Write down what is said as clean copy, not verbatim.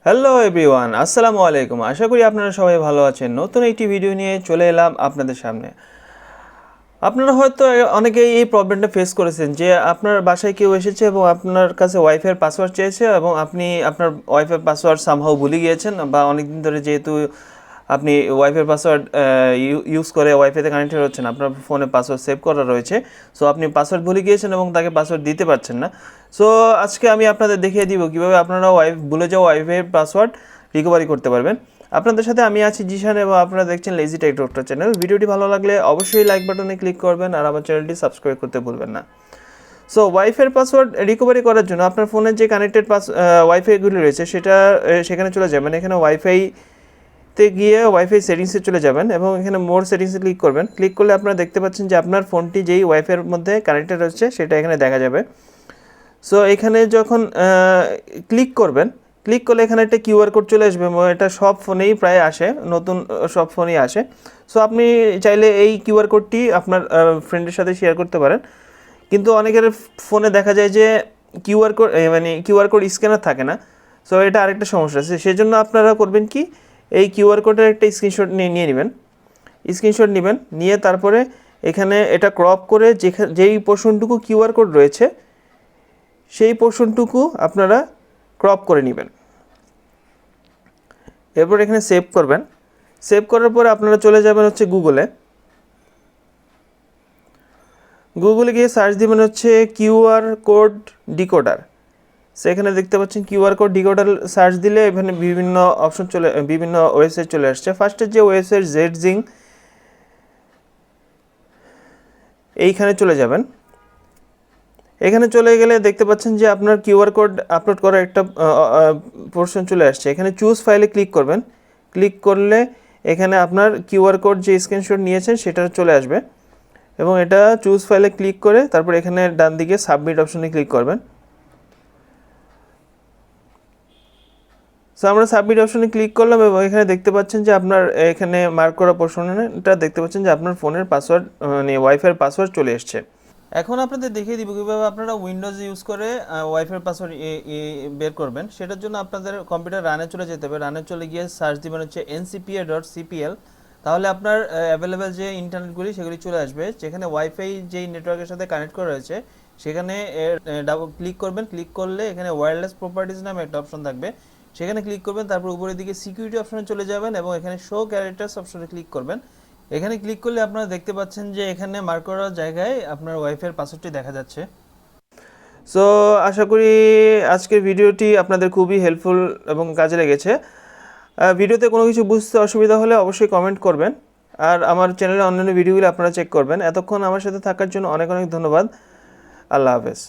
Hello everyone, আসসালামু আলাইকুম। আশা করি আপনারা সবাই ভালো আছেন। নতুন একটি ভিডিও নিয়ে চলে এলাম আপনাদের সামনে। আপনারা হয়তো অনেকেই এই প্রবলেমটা ফেস করেছেন যে আপনার বাসায় কেউ এসেছে এবং আপনার কাছে ওয়াইফাইয়ের পাসওয়ার্ড চেয়েছে এবং আপনি আপনার ওয়াইফাই পাসওয়ার্ড সামহাউ ভুলে গিয়েছেন, বা অনেকদিন ধরে যেহেতু আপনি ওয়াইফাই পাসওয়ার্ড ইউজ করে ওয়াইফাইতে কানেক্টেড হচ্ছেন, আপনার ফোনে পাসওয়ার্ড সেভ করা রয়েছে। সো আপনি পাসওয়ার্ড ভুলে গিয়েছেন এবং তাকে পাসওয়ার্ড দিতে পারছেন না। সো আজকে আমি আপনাদের দেখিয়ে দিব কীভাবে আপনারা ভুলে যাওয়া ওয়াইফাইয়ের পাসওয়ার্ড রিকভারি করতে পারবেন। আপনাদের সাথে আমি আছি জিশান এবং আপনারা দেখছেন লেজি টেক ডক্টর চ্যানেল। ভিডিওটি ভালো লাগলে অবশ্যই লাইক বাটনে ক্লিক করবেন আর আমার চ্যানেলটি সাবস্ক্রাইব করতে ভুলবেন না। সো ওয়াইফাইয়ের পাসওয়ার্ড রিকভারি করার জন্য আপনার ফোনের যে কানেক্টেড ওয়াইফাইগুলি রয়েছে সেখানে চলে যাবেন। এখানে ওয়াইফাইতে গিয়ে ওয়াইফাই সেটিংসে চলে যাবেন এবং এখানে মোর সেটিংসে ক্লিক করবেন। ক্লিক করলে আপনারা দেখতে পাচ্ছেন যে আপনার ফোনটি যেই ওয়াইফাইয়ের মধ্যে কানেক্টেড রয়েছে সেটা এখানে দেখা যাবে। সো এখানে যখন ক্লিক করলে এখানে একটা কিউআর কোড চলে আসবে। এটা সব ফোনেই প্রায় আসে, নতুন সব ফোনেই আসে। সো আপনি চাইলে এই কিউআর কোডটি আপনার ফ্রেন্ডের সাথে শেয়ার করতে পারেন। কিন্তু অনেকের ফোনে দেখা যায় যে কিউআর কোড স্ক্যানার থাকে না। সো এটা আরেকটা সমস্যা আছে। সেজন্য আপনারা করবেন কি, এই কিউআর কোডের একটা স্ক্রিনশট নিয়ে নেবেন। নিয়ে তারপরে এখানে এটা ক্রপ করে যেই পোর্শনটুকু কিউআর কোড রয়েছে সেই পোর্শনটুকু আপনারা ক্রপ করে নেবেন। এরপর এখানে সেভ করবেন। সেভ করার পরে আপনারা চলে যাবেন হচ্ছে গুগলে গিয়ে সার্চ দিবেন হচ্ছে কিউআর কোড ডিকোডার। সেখানে দেখতে পাচ্ছেন কিউআর কোড ডিকোডার সার্চ দিলে এখানে বিভিন্ন ওয়েবসাইট চলে আসছে। ফার্স্টের যে ওয়েবসাইট জেডজিং, এইখানে চলে যাবেন। এখানে চলে গেলে দেখতে পাচ্ছেন যে আপনার কিউআর কোড আপলোড করা একটা পোর্শন চলে আসছে। এখানে চুজ ফাইলে ক্লিক করবেন। ক্লিক করলে এখানে আপনার কিউআর কোড যে স্ক্রিনশট নিয়েছেন সেটা চলে আসবে এবং এটা চুজ ফাইলে ক্লিক করে তারপর এখানে ডান দিকে সাবমিট অপশনে ক্লিক করবেন। সো আমরা সাবমিট অপশনে ক্লিক করলাম এবং এখানে দেখতে পাচ্ছেন যে আপনার এখানে মার্ক করা পোর্শনটা দেখতে পাচ্ছেন যে আপনার ফোনের পাসওয়ার্ড ওয়াইফাইয়ের পাসওয়ার্ড চলে এসছে। এখন আপনাদের দেখিয়ে দিব কীভাবে আপনারা উইন্ডোজ ইউজ করে ওয়াইফাই পাসওয়ার্ড বের করবেন। সেটার জন্য আপনাদের কম্পিউটার রানে চলে যেতে হবে। রানে চলে গিয়ে সার্চ দিবেন হচ্ছে ncpa.cpl। তাহলে আপনার অ্যাভেলেবেল যে ইন্টারনেটগুলি সেগুলি চলে আসবে। যেখানে ওয়াইফাই যেই নেটওয়ার্কের সাথে কানেক্ট করা রয়েছে সেখানে ডাবল ক্লিক করবেন। ক্লিক করলে এখানে ওয়্যারলেস প্রপার্টিজ নামে একটা অপশন থাকবে, সেখানে ক্লিক করবেন। তারপর উপরের দিকে সিকিউরিটি অপশনে চলে যাবেন এবং এখানে শো ক্যারেক্টার্স অপশনে ক্লিক করবেন। এখানে ক্লিক করলে আপনারা দেখতে পাচ্ছেন যে এখানে মার্ক করার জায়গায় আপনার ওয়াইফাইয়ের পাসওয়ার্ডটি দেখা যাচ্ছে। সো আশা করি আজকের ভিডিওটি আপনাদের খুবই হেল্পফুল এবং কাজে লেগেছে। ভিডিওতে কোনো কিছু বুঝতে অসুবিধা হলে অবশ্যই কমেন্ট করবেন আর আমার চ্যানেলে অন্যান্য ভিডিওগুলো আপনারা চেক করবেন। এতক্ষণ আমার সাথে থাকার জন্য অনেক অনেক ধন্যবাদ। আল্লাহ হাফেজ।